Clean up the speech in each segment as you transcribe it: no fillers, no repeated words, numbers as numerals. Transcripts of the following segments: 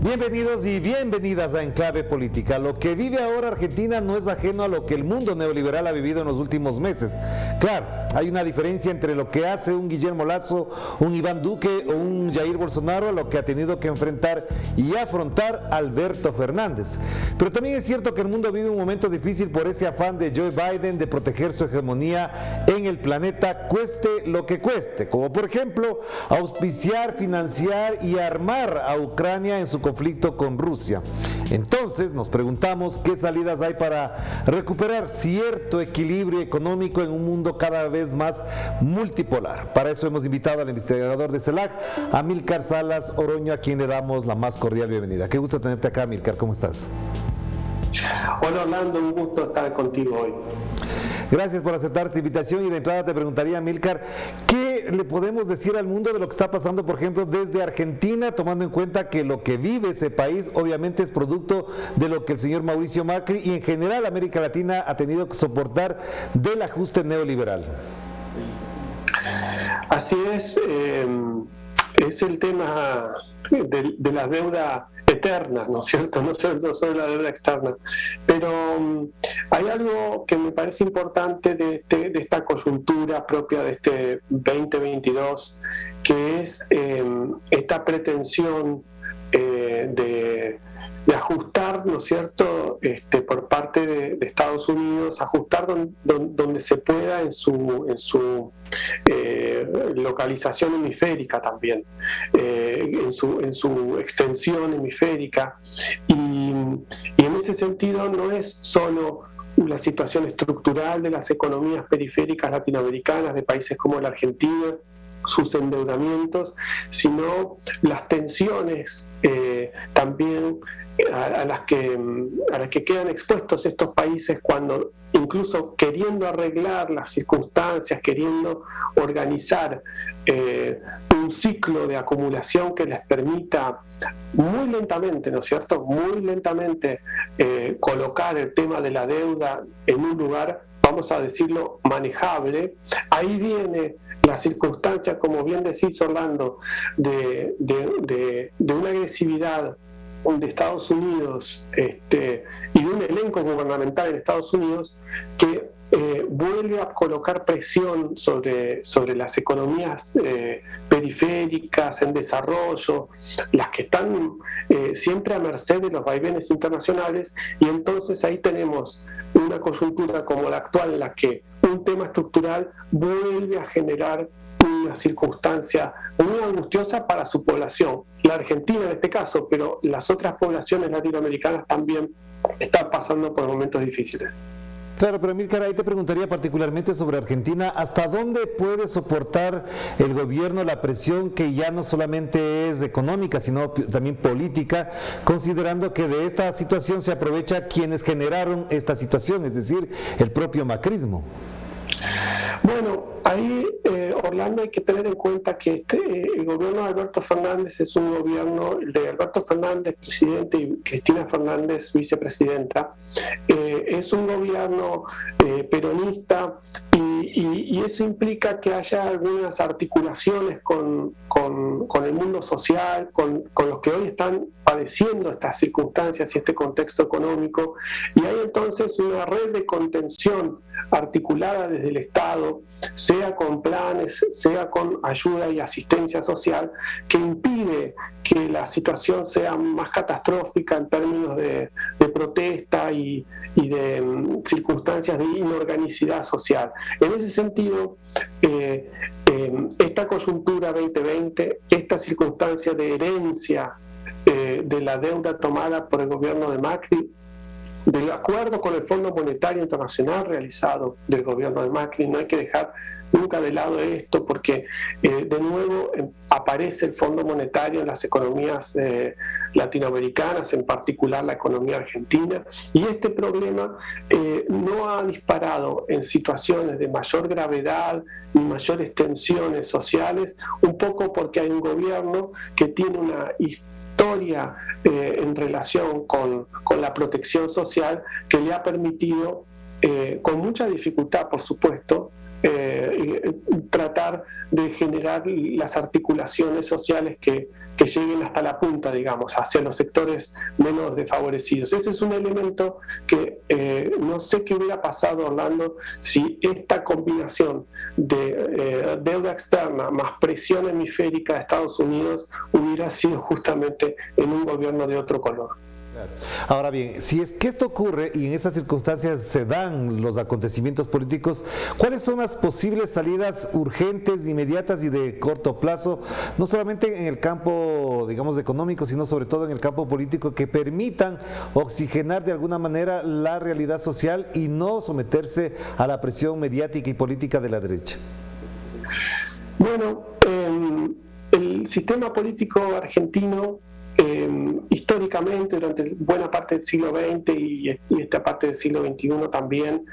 Bienvenidos y bienvenidas a Enclave Política. Lo que vive ahora Argentina no es ajeno a lo que el mundo neoliberal ha vivido en los últimos meses. Claro, hay una diferencia entre lo que hace un Guillermo Lasso, un Iván Duque o un Jair Bolsonaro a lo que ha tenido que enfrentar y afrontar Alberto Fernández. Pero también es cierto que el mundo vive un momento difícil por ese afán de Joe Biden de proteger su hegemonía en el planeta, cueste lo que cueste, como por ejemplo auspiciar, financiar y armar a Ucrania en su conflicto con Rusia. Entonces nos preguntamos qué salidas hay para recuperar cierto equilibrio económico en un mundo cada vez más multipolar. Para eso hemos invitado al investigador de CELAC, Amílcar Salas Oroño, a quien le damos la más cordial bienvenida. Qué gusto tenerte acá, Amílcar, ¿cómo estás? Hola Orlando, un gusto estar contigo hoy. Gracias por aceptar esta invitación y de entrada te preguntaría, Amílcar, ¿qué le podemos decir al mundo de lo que está pasando, por ejemplo, desde Argentina, tomando en cuenta que lo que vive ese país obviamente es producto de lo que el señor Mauricio Macri y en general América Latina ha tenido que soportar del ajuste neoliberal? Así es el tema de la deuda eterna, ¿no es cierto? No solo la deuda externa. Pero hay algo que me parece importante de esta coyuntura propia de este 2022, que es esta pretensión de ajustar, ¿no es cierto?, por parte de Estados Unidos, ajustar donde se pueda en su localización hemisférica también, en su extensión hemisférica. Y en ese sentido no es solo la situación estructural de las economías periféricas latinoamericanas, de países como la Argentina, sus endeudamientos, sino las tensiones también a las que quedan expuestos estos países cuando, incluso queriendo arreglar las circunstancias, queriendo organizar un ciclo de acumulación que les permita muy lentamente, ¿no es cierto?, muy lentamente colocar el tema de la deuda en un lugar, vamos a decirlo, manejable. Ahí viene la circunstancia, como bien decís, Orlando, de una agresividad de Estados Unidos y de un elenco gubernamental en Estados Unidos que vuelve a colocar presión sobre las economías periféricas en desarrollo, las que están siempre a merced de los vaivenes internacionales, y entonces ahí tenemos una coyuntura como la actual en la que un tema estructural vuelve a generar una circunstancia muy angustiosa para su población, la Argentina en este caso, pero las otras poblaciones latinoamericanas también están pasando por momentos difíciles. Claro, pero Amílcar, ahí te preguntaría particularmente sobre Argentina, ¿hasta dónde puede soportar el gobierno la presión que ya no solamente es económica, sino también política, considerando que de esta situación se aprovecha quienes generaron esta situación, es decir, el propio macrismo? Bueno, ahí, Orlando, hay que tener en cuenta que el gobierno de Alberto Fernández es un gobierno de Alberto Fernández, presidente, y Cristina Fernández, vicepresidenta. Es un gobierno peronista y eso implica que haya algunas articulaciones con el mundo social, con los que hoy están padeciendo estas circunstancias y este contexto económico, y hay entonces una red de contención articulada desde el Estado, sea con planes, sea con ayuda y asistencia social, que impide que la situación sea más catastrófica en términos de protesta y de circunstancias de inorganicidad social. En ese sentido, esta coyuntura 2020, esta circunstancia de herencia de la deuda tomada por el gobierno de Macri, del acuerdo con el Fondo Monetario Internacional realizado del gobierno de Macri, no hay que dejar nunca de lado esto, porque de nuevo aparece el Fondo Monetario en las economías latinoamericanas, en particular la economía argentina, y este problema no ha disparado en situaciones de mayor gravedad y mayores tensiones sociales, un poco porque hay un gobierno que tiene una historia en relación con la protección social que le ha permitido, con mucha dificultad por supuesto, tratar de generar las articulaciones sociales que lleguen hasta la punta, digamos, hacia los sectores menos desfavorecidos. Ese es un elemento que no sé qué hubiera pasado, Orlando, si esta combinación de deuda externa más presión hemisférica de Estados Unidos hubiera sido justamente en un gobierno de otro color. Ahora bien, si es que esto ocurre y en esas circunstancias se dan los acontecimientos políticos, ¿cuáles son las posibles salidas urgentes, inmediatas y de corto plazo, no solamente en el campo, digamos, económico, sino sobre todo en el campo político, que permitan oxigenar de alguna manera la realidad social y no someterse a la presión mediática y política de la derecha? Bueno, el sistema político argentino históricamente, durante buena parte del siglo XX y esta parte del siglo XXI también,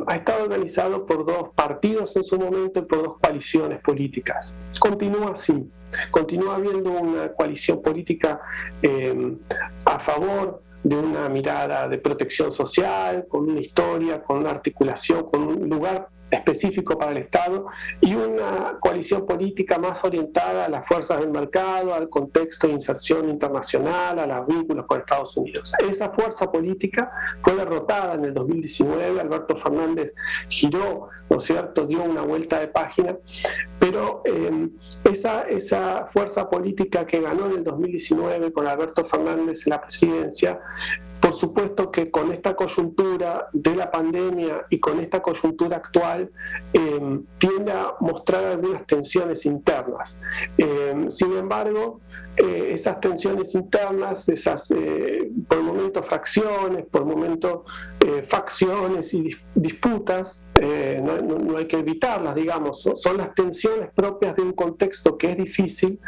ha estado organizado por dos partidos en su momento y por dos coaliciones políticas. Continúa así, continúa habiendo una coalición política a favor de una mirada de protección social, con una historia, con una articulación, con un lugar específico para el Estado, y una coalición política más orientada a las fuerzas del mercado, al contexto de inserción internacional, a los vínculos con Estados Unidos. Esa fuerza política fue derrotada en el 2019, Alberto Fernández giró, ¿no es cierto?, dio una vuelta de página, pero esa fuerza política que ganó en el 2019 con Alberto Fernández en la presidencia, por supuesto que con esta coyuntura de la pandemia y con esta coyuntura actual tiende a mostrar algunas tensiones internas. Sin embargo, esas tensiones internas, esas por momentos fracciones, por momentos facciones y disputas, no hay que evitarlas, digamos, son las tensiones propias de un contexto que es difícil.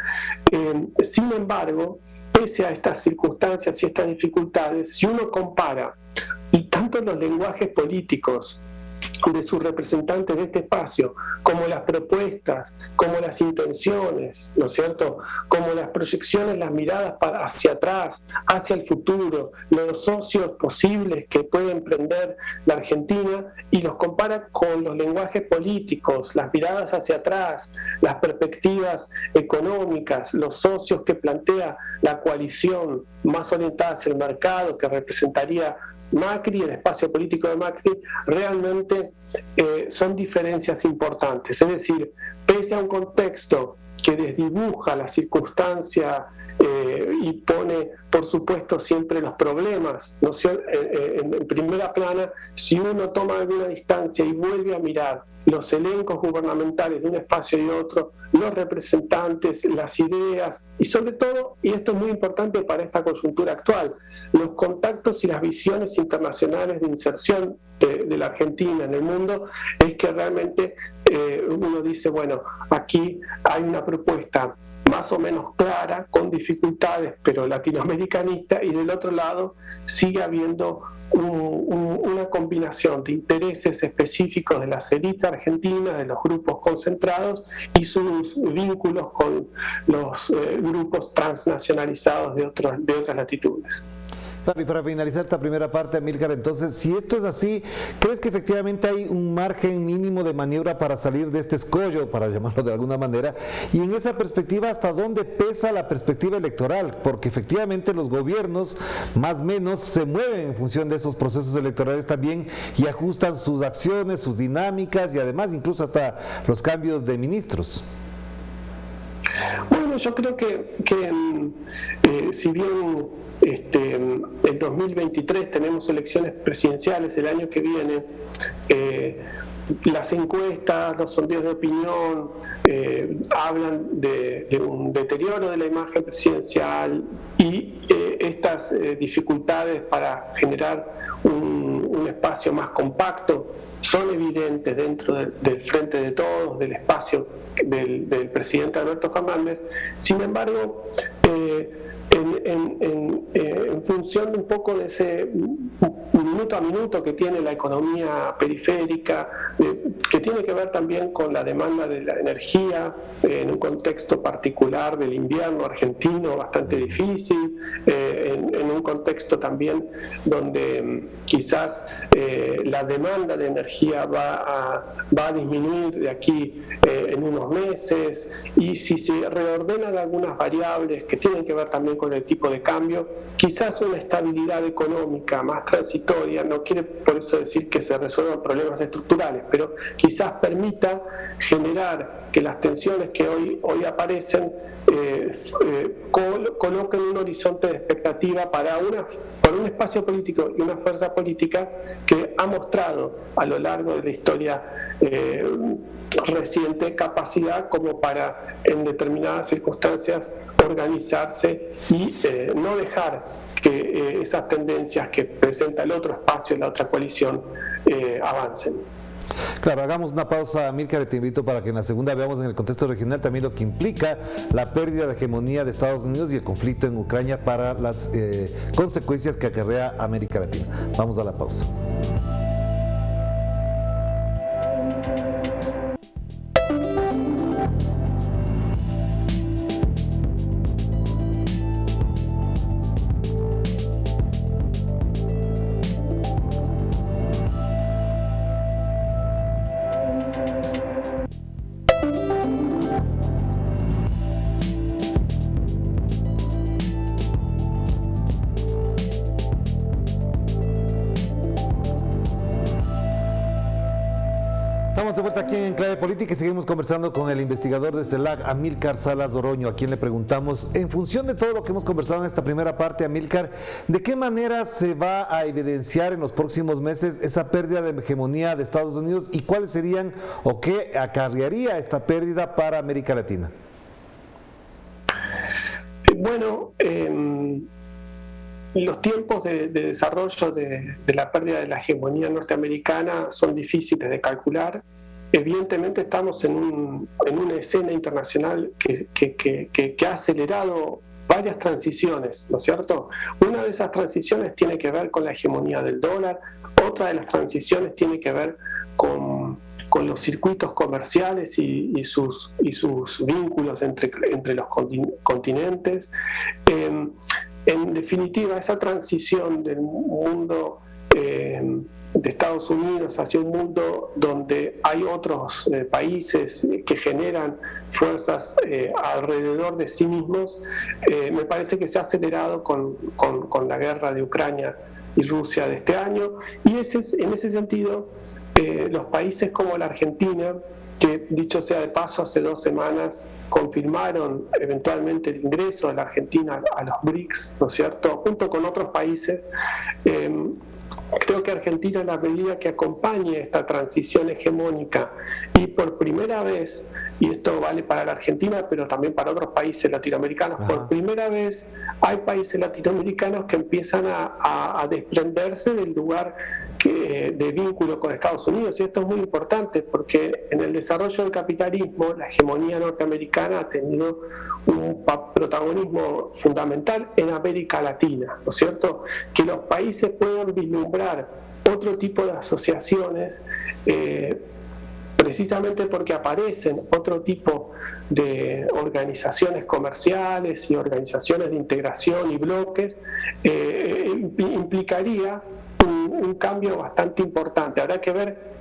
Sin embargo, pese a estas circunstancias y estas dificultades, si uno compara, y tanto los lenguajes políticos de sus representantes de este espacio, como las propuestas, como las intenciones, ¿no es cierto?, como las proyecciones, las miradas hacia atrás, hacia el futuro, los socios posibles que puede emprender la Argentina, y los compara con los lenguajes políticos, las miradas hacia atrás, las perspectivas económicas, los socios que plantea la coalición más orientada hacia el mercado, que representaría Macri, el espacio político de Macri, realmente son diferencias importantes. Es decir, pese a un contexto que desdibuja la circunstancia y pone, por supuesto, siempre los problemas, ¿no? En primera plana, si uno toma alguna distancia y vuelve a mirar los elencos gubernamentales de un espacio y otro, los representantes, las ideas y sobre todo, y esto es muy importante para esta coyuntura actual, los contactos y las visiones internacionales de inserción de la Argentina en el mundo, es que realmente uno dice, bueno, aquí hay una propuesta más o menos clara, con dificultades, pero latinoamericanista, y del otro lado sigue habiendo una combinación de intereses específicos de las élites argentinas, de los grupos concentrados y sus vínculos con los grupos transnacionalizados de otras latitudes. Claro, y para finalizar esta primera parte, Amílcar, entonces, si esto es así, ¿crees que efectivamente hay un margen mínimo de maniobra para salir de este escollo, para llamarlo de alguna manera? Y en esa perspectiva, ¿hasta dónde pesa la perspectiva electoral? Porque efectivamente los gobiernos, más o menos, se mueven en función de esos procesos electorales también y ajustan sus acciones, sus dinámicas y además incluso hasta los cambios de ministros. Bueno, yo creo que si bien en 2023 tenemos elecciones presidenciales el año que viene, las encuestas, los sondeos de opinión hablan de un deterioro de la imagen presidencial y estas dificultades para generar un espacio más compacto son evidentes dentro del Frente de Todos, del espacio del presidente Alberto Fernández. Sin embargo, en función de un poco de ese minuto a minuto que tiene la economía periférica, que tiene que ver también con la demanda de la energía en un contexto particular del invierno argentino bastante difícil, en un contexto también donde quizás la demanda de energía va a disminuir de aquí en unos meses, y si se reordenan algunas variables que tienen que ver también con el tipo de cambio, quizás una estabilidad económica más transitoria, no quiere por eso decir que se resuelvan problemas estructurales, pero quizás permita generar que las tensiones que hoy aparecen coloquen un horizonte de expectativa para un espacio político y una fuerza política que ha mostrado a lo largo de la historia reciente capacidad como para en determinadas circunstancias organizarse y no dejar que esas tendencias que presenta el otro espacio, la otra coalición, avancen. Claro, hagamos una pausa, Amílcar, y te invito para que en la segunda veamos en el contexto regional también lo que implica la pérdida de hegemonía de Estados Unidos y el conflicto en Ucrania para las consecuencias que acarrea América Latina. Vamos a la pausa. Estamos de vuelta aquí en Clave Política y seguimos conversando con el investigador de CELAC, Amílcar Salas Oroño, a quien le preguntamos, en función de todo lo que hemos conversado en esta primera parte, Amílcar, ¿de qué manera se va a evidenciar en los próximos meses esa pérdida de hegemonía de Estados Unidos y cuáles serían o qué acarrearía esta pérdida para América Latina? Bueno, los tiempos de desarrollo de la pérdida de la hegemonía norteamericana son difíciles de calcular. Evidentemente estamos en una escena internacional que ha acelerado varias transiciones, ¿no es cierto? Una de esas transiciones tiene que ver con la hegemonía del dólar, otra de las transiciones tiene que ver con los circuitos comerciales y sus vínculos entre los continentes. En definitiva, esa transición del mundo de Estados Unidos hacia un mundo donde hay otros países que generan fuerzas alrededor de sí mismos, me parece que se ha acelerado con la guerra de Ucrania y Rusia de este año, y en ese sentido los países como la Argentina, que dicho sea de paso hace 2 semanas confirmaron eventualmente el ingreso de la Argentina a los BRICS, ¿no es cierto?, junto con otros países. Creo que Argentina, en la medida que acompañe esta transición hegemónica y por primera vez, y esto vale para la Argentina pero también para otros países latinoamericanos, por primera vez hay países latinoamericanos que empiezan a desprenderse del lugar de vínculo con Estados Unidos, y esto es muy importante porque en el desarrollo del capitalismo la hegemonía norteamericana ha tenido un protagonismo fundamental en América Latina, ¿no es cierto? Que los países puedan vislumbrar otro tipo de asociaciones precisamente porque aparecen otro tipo de organizaciones comerciales y organizaciones de integración y bloques, implicaría un cambio bastante importante. Habrá que ver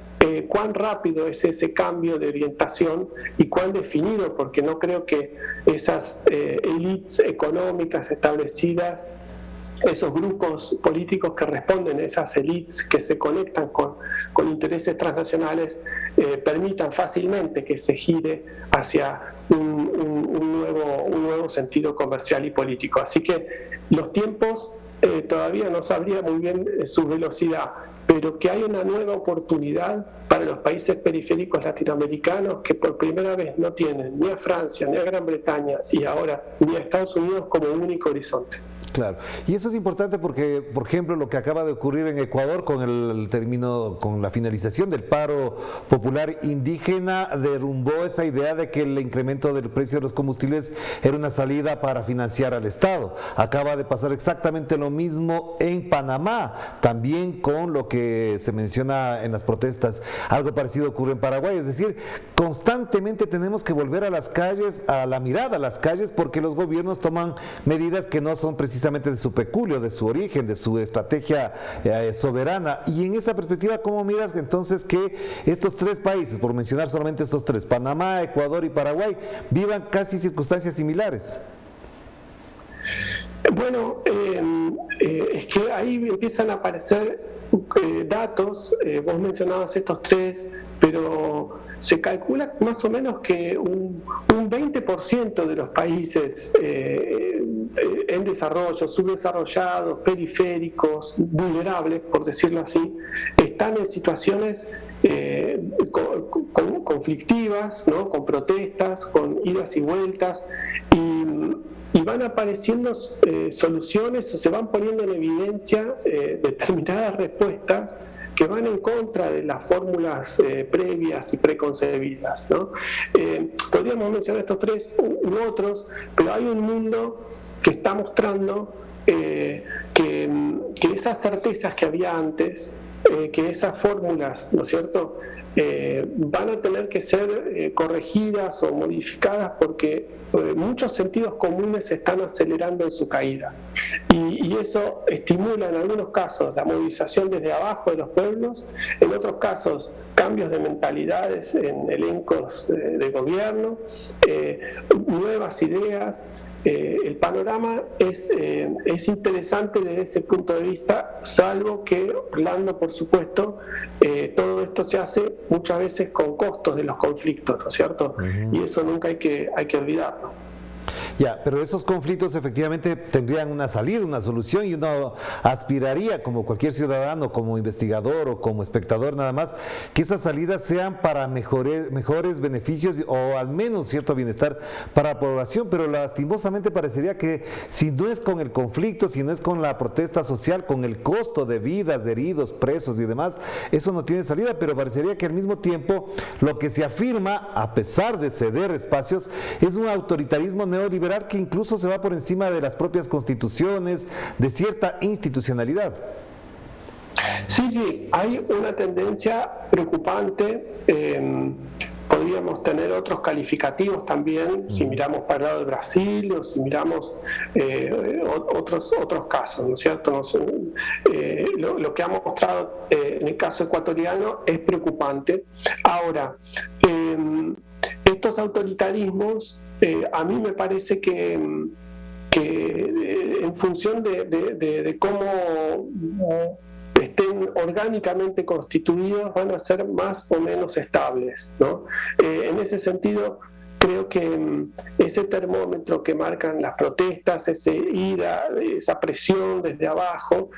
cuán rápido es ese cambio de orientación y cuán definido, porque no creo que esas élites económicas establecidas, esos grupos políticos que responden a esas élites que se conectan con intereses transnacionales, permitan fácilmente que se gire hacia un nuevo sentido comercial y político. Así que los tiempos todavía no sabría muy bien su velocidad, pero que hay una nueva oportunidad para los países periféricos latinoamericanos que por primera vez no tienen ni a Francia, ni a Gran Bretaña y ahora ni a Estados Unidos como un único horizonte. Claro, y eso es importante porque, por ejemplo, lo que acaba de ocurrir en Ecuador con la finalización del paro popular indígena derrumbó esa idea de que el incremento del precio de los combustibles era una salida para financiar al Estado. Acaba de pasar exactamente lo mismo en Panamá, también con lo que que se menciona en las protestas. Algo parecido ocurre en Paraguay, es decir, constantemente tenemos que volver a las calles, a la mirada a las calles, porque los gobiernos toman medidas que no son precisamente de su peculio, de su origen, de su estrategia soberana. Y en esa perspectiva, ¿cómo miras entonces que estos tres países, por mencionar solamente estos tres, Panamá, Ecuador y Paraguay, vivan casi circunstancias similares? Bueno, es que ahí empiezan a aparecer datos, vos mencionabas estos tres, pero se calcula más o menos que un 20% de los países en desarrollo, subdesarrollados, periféricos, vulnerables, por decirlo así, están en situaciones conflictivas, ¿no? Con protestas, con idas y vueltas, y van apareciendo soluciones o se van poniendo en evidencia determinadas respuestas que van en contra de las fórmulas previas y preconcebidas, ¿no? Podríamos mencionar estos tres u otros, pero hay un mundo que está mostrando que esas certezas que había antes, que esas fórmulas, ¿no es cierto?, van a tener que ser corregidas o modificadas porque muchos sentidos comunes se están acelerando en su caída. Y eso estimula en algunos casos la movilización desde abajo de los pueblos, en otros casos cambios de mentalidades en elencos de gobierno, nuevas ideas. El panorama es interesante desde ese punto de vista, salvo que, Orlando, por supuesto, todo esto se hace muchas veces con costos de los conflictos, ¿no es cierto? Y eso nunca hay que olvidarlo. Ya, pero esos conflictos efectivamente tendrían una salida, una solución, y uno aspiraría, como cualquier ciudadano, como investigador o como espectador nada más, que esas salidas sean para mejores beneficios o al menos cierto bienestar para la población, pero lastimosamente parecería que si no es con el conflicto, si no es con la protesta social, con el costo de vidas, de heridos, presos y demás, eso no tiene salida, pero parecería que al mismo tiempo lo que se afirma, a pesar de ceder espacios, es un autoritarismo neoliberal que incluso se va por encima de las propias constituciones, de cierta institucionalidad. Sí, hay una tendencia preocupante. Podríamos tener otros calificativos también, si miramos para el lado de Brasil o si miramos otros casos, ¿no es cierto? Lo que ha mostrado en el caso ecuatoriano es preocupante. Ahora, estos autoritarismos, a mí me parece que en función de cómo estén orgánicamente constituidos, van a ser más o menos estables, ¿no? En ese sentido, creo que ese termómetro que marcan las protestas, esa ira, esa presión desde abajo,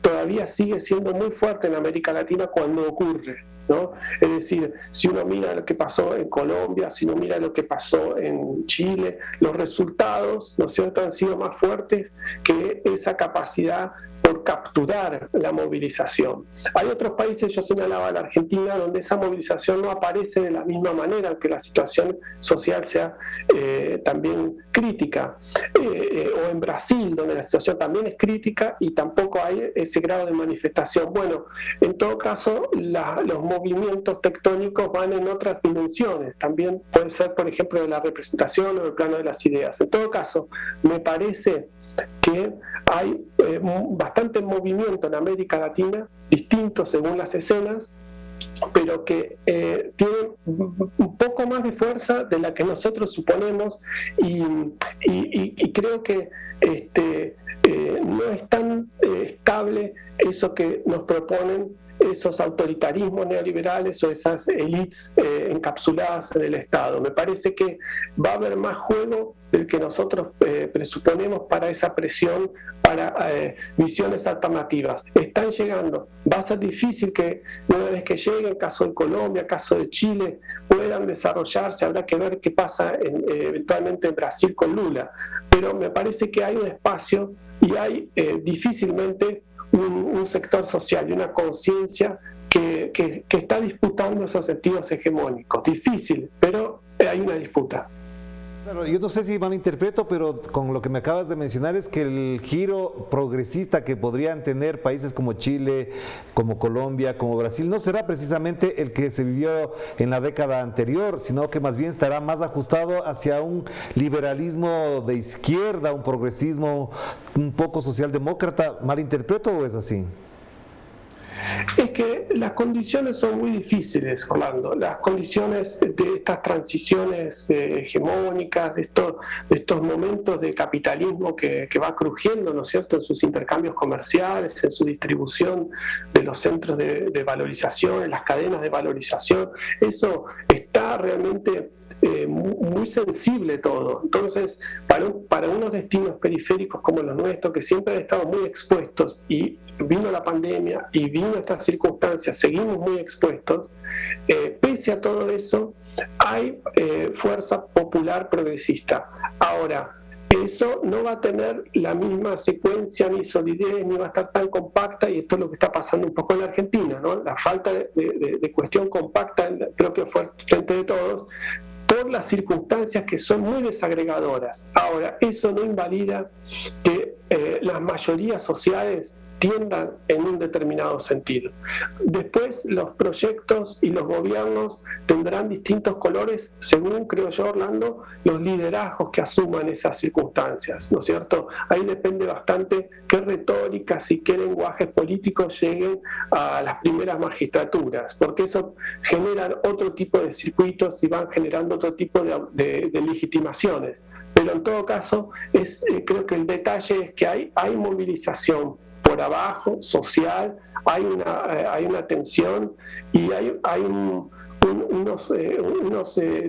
todavía sigue siendo muy fuerte en América Latina cuando ocurre, ¿no? Es decir, si uno mira lo que pasó en Colombia, si uno mira lo que pasó en Chile, los resultados, ¿no es cierto?, han sido más fuertes que esa capacidad por capturar la movilización. Hay otros países, yo señalaba la Argentina, donde esa movilización no aparece de la misma manera, aunque la situación social sea también crítica, o en Brasil, donde la situación también es crítica y tampoco hay ese grado de manifestación. Bueno, en todo caso, los movimientos tectónicos van en otras dimensiones, también puede ser, por ejemplo, de la representación o del plano de las ideas. En todo caso, me parece que hay bastante movimiento en América Latina, distinto según las escenas, pero que tienen un poco más de fuerza de la que nosotros suponemos y creo que no es tan estable eso que nos proponen esos autoritarismos neoliberales o esas élites encapsuladas en el Estado. Me parece que va a haber más juego del que nosotros presuponemos para esa presión, para visiones alternativas. Están llegando. Va a ser difícil que una vez que lleguen, caso de Colombia, caso de Chile, puedan desarrollarse. Habrá que ver qué pasa eventualmente en Brasil con Lula. Pero me parece que hay un espacio y hay difícilmente un sector social y una conciencia que está disputando esos sentidos hegemónicos. Difícil, pero hay una disputa. Claro, yo no sé si malinterpreto, pero con lo que me acabas de mencionar es que el giro progresista que podrían tener países como Chile, como Colombia, como Brasil, no será precisamente el que se vivió en la década anterior, sino que más bien estará más ajustado hacia un liberalismo de izquierda, un progresismo un poco socialdemócrata. ¿Malinterpreto o es así? Es que las condiciones son muy difíciles, Orlando. Las condiciones de estas transiciones hegemónicas, de estos momentos de capitalismo que va crujiendo, ¿no es cierto?, en sus intercambios comerciales, en su distribución de los centros de valorización, en las cadenas de valorización, eso está realmente muy sensible todo. Entonces, para unos destinos periféricos como los nuestros, que siempre han estado muy expuestos, y vino la pandemia y vino estas circunstancias, seguimos muy expuestos, pese a todo eso, hay fuerza popular progresista. Ahora, eso no va a tener la misma secuencia ni solidez, ni va a estar tan compacta, y esto es lo que está pasando un poco en la Argentina, ¿no? La falta de cuestión compacta en el propio Frente de Todos, por las circunstancias que son muy desagregadoras. Ahora, eso no invalida que las mayorías sociales tiendan en un determinado sentido. Después, los proyectos y los gobiernos tendrán distintos colores según, creo yo, Orlando, los liderazgos que asuman esas circunstancias, ¿no es cierto? Ahí depende bastante qué retóricas y qué lenguajes políticos lleguen a las primeras magistraturas, porque eso genera otro tipo de circuitos y van generando otro tipo de legitimaciones. Pero en todo caso, creo que el detalle es que hay movilización por abajo, social, hay una tensión y hay unos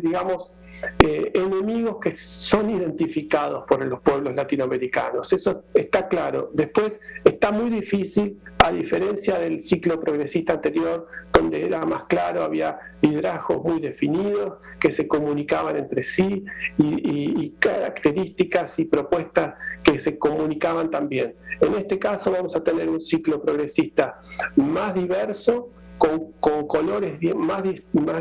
digamos, enemigos que son identificados por los pueblos latinoamericanos. Eso está claro. Después está muy difícil, a diferencia del ciclo progresista anterior, donde era más claro, había liderazgos muy definidos que se comunicaban entre sí y características y propuestas que se comunicaban también. En este caso vamos a tener un ciclo progresista más diverso, con colores más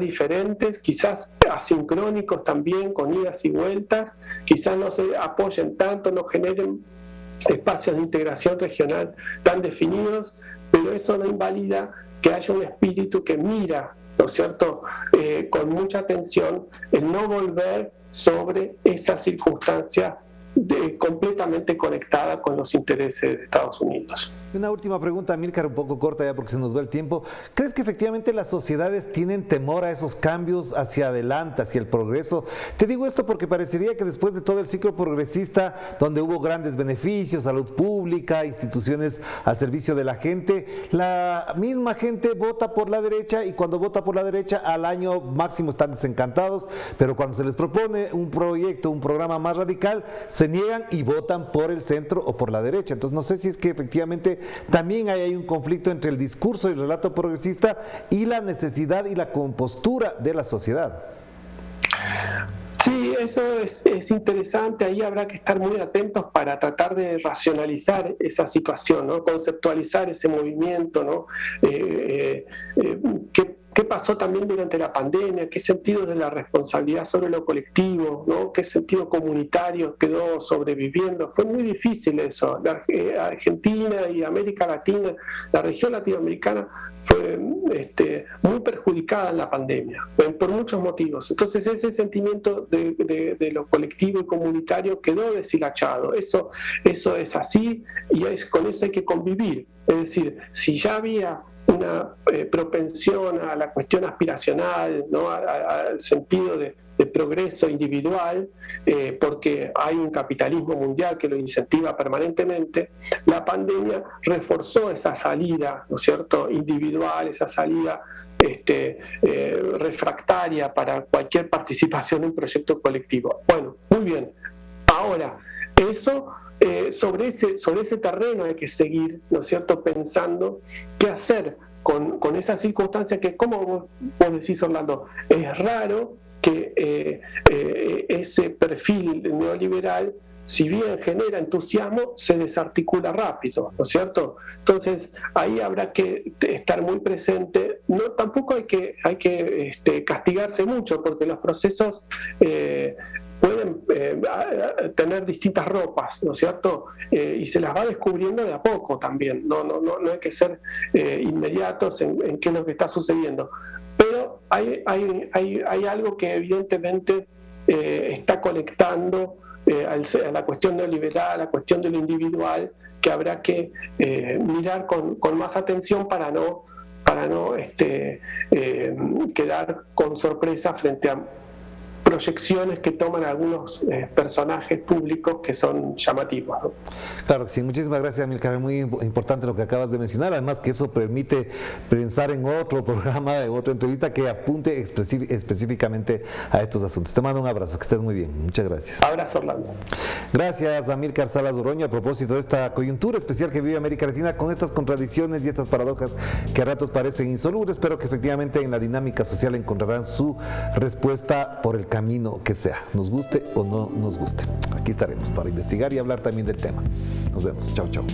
diferentes, quizás asincrónicos también, con idas y vueltas, quizás no se apoyen tanto, no generen espacios de integración regional tan definidos, pero eso no invalida que haya un espíritu que mira, ¿no es cierto?, con mucha atención el no volver sobre esa circunstancia completamente conectada con los intereses de Estados Unidos. Una última pregunta, Amílcar, un poco corta ya porque se nos va el tiempo. ¿Crees que efectivamente las sociedades tienen temor a esos cambios hacia adelante, hacia el progreso? Te digo esto porque parecería que después de todo el ciclo progresista, donde hubo grandes beneficios, salud pública, instituciones al servicio de la gente, la misma gente vota por la derecha, y cuando vota por la derecha al año máximo están desencantados, pero cuando se les propone un proyecto, un programa más radical, se niegan y votan por el centro o por la derecha. Entonces no sé si es que efectivamente también hay un conflicto entre el discurso y el relato progresista y la necesidad y la compostura de la sociedad. Sí, eso es interesante. Ahí habrá que estar muy atentos para tratar de racionalizar esa situación, ¿no? Conceptualizar ese movimiento, ¿no? ¿Qué pasó también durante la pandemia? ¿Qué sentido de la responsabilidad sobre lo colectivo, ¿no? ¿Qué sentido comunitario quedó sobreviviendo? Fue muy difícil eso. Argentina y América Latina, la región latinoamericana, fue muy perjudicada en la pandemia, por muchos motivos. Entonces ese sentimiento de lo colectivo y comunitario quedó deshilachado. Eso es así, y con eso hay que convivir. Es decir, si ya había una propensión a la cuestión aspiracional, ¿no?, al sentido de progreso individual, porque hay un capitalismo mundial que lo incentiva permanentemente, la pandemia reforzó esa salida, ¿no es cierto?, individual, esa salida refractaria para cualquier participación en un proyecto colectivo. Bueno, muy bien. Ahora, eso sobre ese terreno hay que seguir, ¿no es cierto?, pensando qué hacer con esas circunstancias que, como vos decís, Orlando, es raro que ese perfil neoliberal, si bien genera entusiasmo, se desarticula rápido, ¿no es cierto? Entonces, ahí habrá que estar muy presente. No, tampoco hay que castigarse mucho, porque los procesos pueden tener distintas ropas, ¿no es cierto? Y se las va descubriendo de a poco también, no hay que ser inmediatos en qué es lo que está sucediendo. Pero hay algo que evidentemente está conectando a la cuestión neoliberal, a la cuestión de lo individual, que habrá que mirar con más atención para no quedar con sorpresa frente a proyecciones que toman algunos personajes públicos que son llamativos, ¿no? Claro que sí, muchísimas gracias, Amílcar, es muy importante lo que acabas de mencionar, además que eso permite pensar en otro programa, en otra entrevista que apunte específicamente a estos asuntos. Te mando un abrazo, que estés muy bien, muchas gracias. Abrazo, Orlando. Gracias, Amílcar Salas Oroño, a propósito de esta coyuntura especial que vive América Latina con estas contradicciones y estas paradojas que a ratos parecen insolubles, pero que efectivamente en la dinámica social encontrarán su respuesta por el camino que sea, nos guste o no nos guste. Aquí estaremos para investigar y hablar también del tema. Nos vemos. Chao, chao.